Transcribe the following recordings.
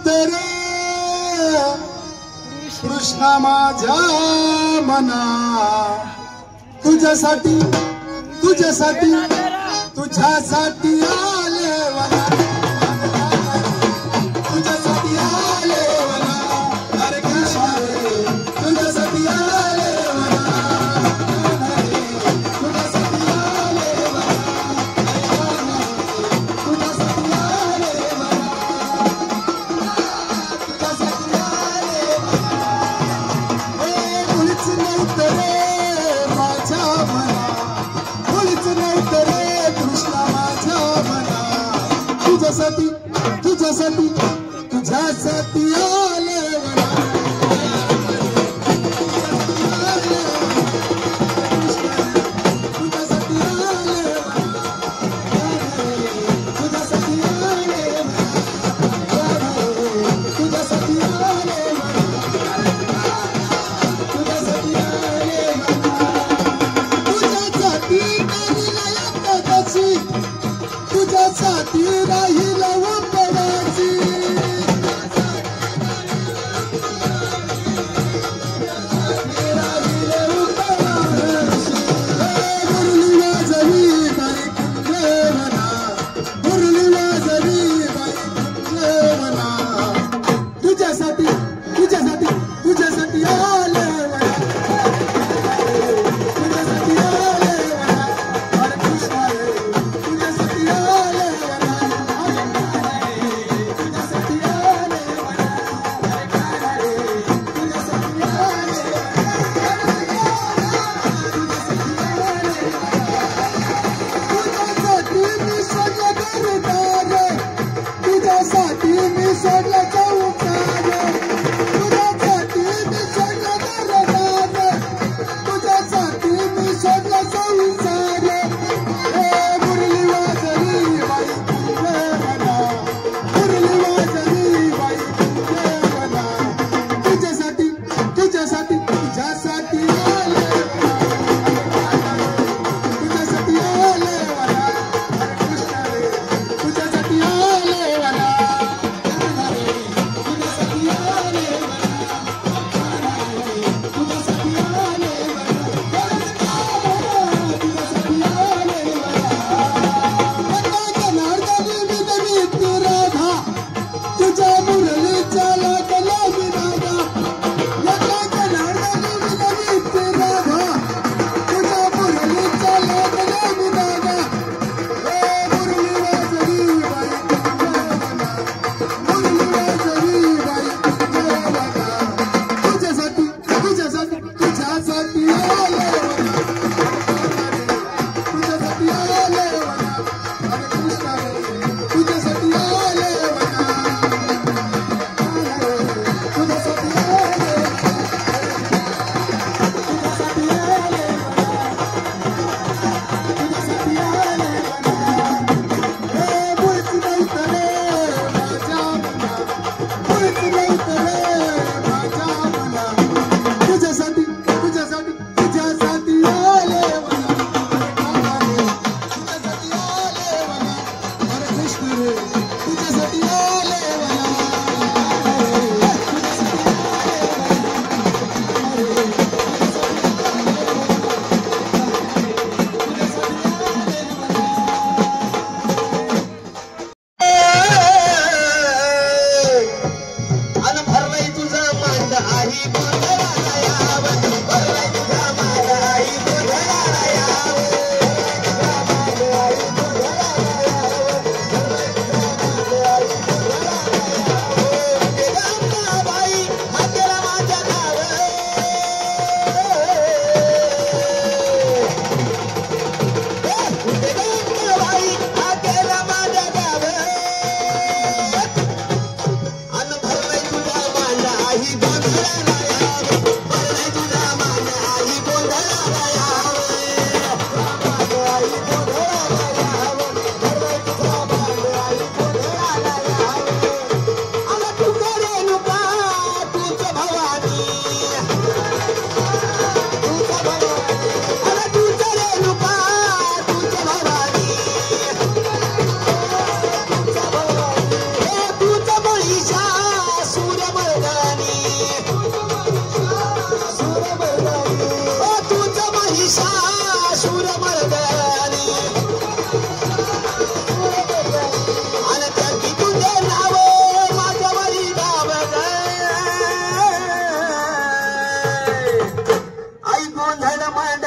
उतरे कृष्णा माझ्या मना तुझ्यासाठी तुझ्यासाठी तुझ्यासाठी आले वना तुझ्यासाठी आले वना अरे कृष्णा तुझ्यासाठी आले वना तुझ्यासाठी आले वना तुझ्यासाठी आले वना तुझ्यासाठी आले वना कुणीच नव्हतं रे माझ्या मना कुणीच नव्हतं रे कृष्णा माझ्या मना तुझ्यासाठी तुझ्यासाठी तुझ्यासाठी आले वना तुझ्यासाठी आले वना तुझ्यासाठी आले वना तुझ्यासाठी आले वना तुझ्यासाठी आले वना तुझ्यासाठी नाही एकदाची तुझ्यासाठी राहील उपवासी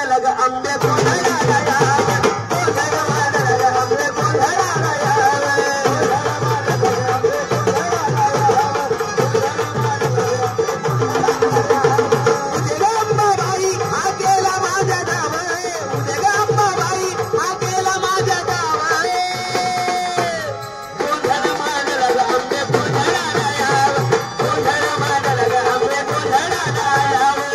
मांडल ग आंबे कोंढाळाला यावे कोंढाळ मांडल ग आंबे कोंढाळाला यावे उदे ग अंबाबाई हा केला माझ्या गावाए उदे ग अंबाबाई हा केला माझ्या गावाए कोंढाळ मांडल ग आंबे कोंढाळाला यावे कोंढाळ मांडल ग आंबे कोंढाळाला यावे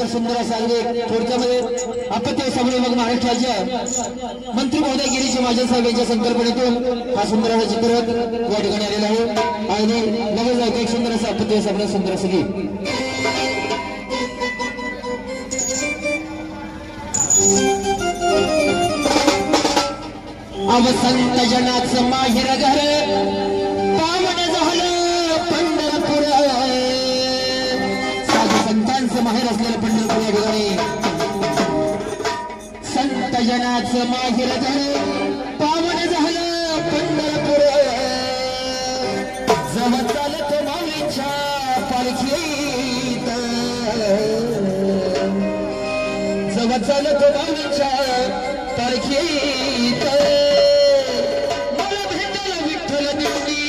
सुंदर असा थोडक्यामध्ये आपत्ती समोर मग महाराष्ट्राच्या मंत्री महोदय गिरीश महाजन साहेब यांच्या संकल्पनेतून हा सुंदर असा चित्ररथ या ठिकाणी आलेला आहे आणि लगेच एक सुंदर असा आपत्ती समोर सुंदर असं गीत अवसंत जनाचं माहेर घर पावन झालं पंढरपूर साधू संतांचं माहेर असलेलं पंढरपूर या ठिकाणी संत जनाचं माहेर घर पावन झालं पंढरपूर जवळ चालत माऊलीच्या पालखीत वाचालत माऊलीच्या तारखेत मला भेटायला विठ्ठल दिंडीत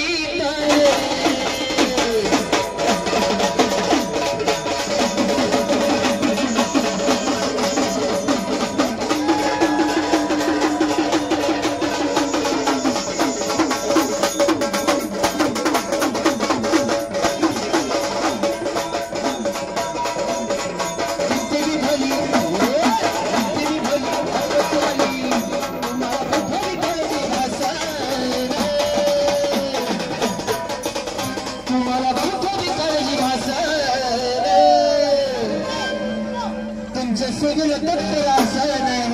सगळं तत्पर असं नाही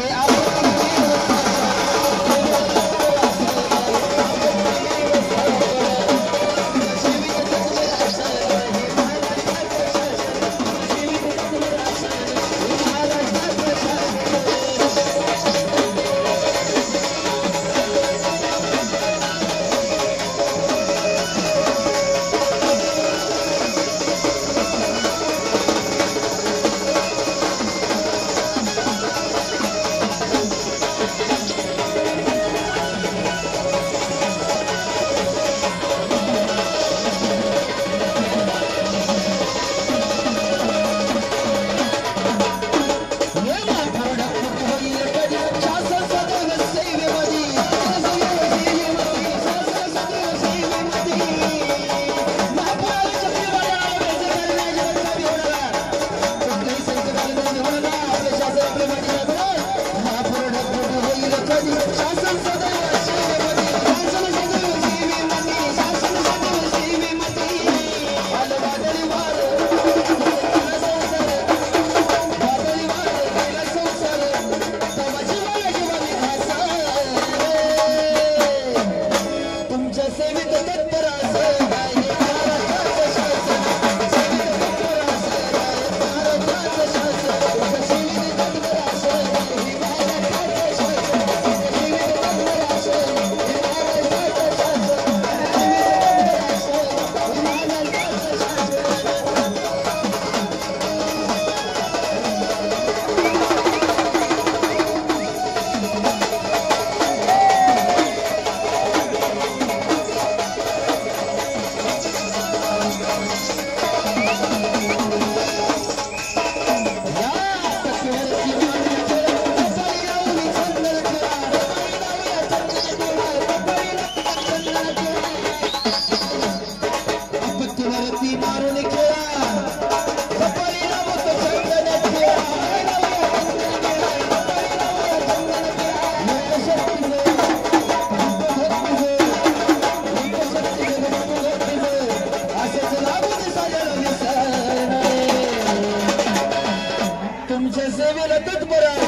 तुमच्या सेवेला तत्पर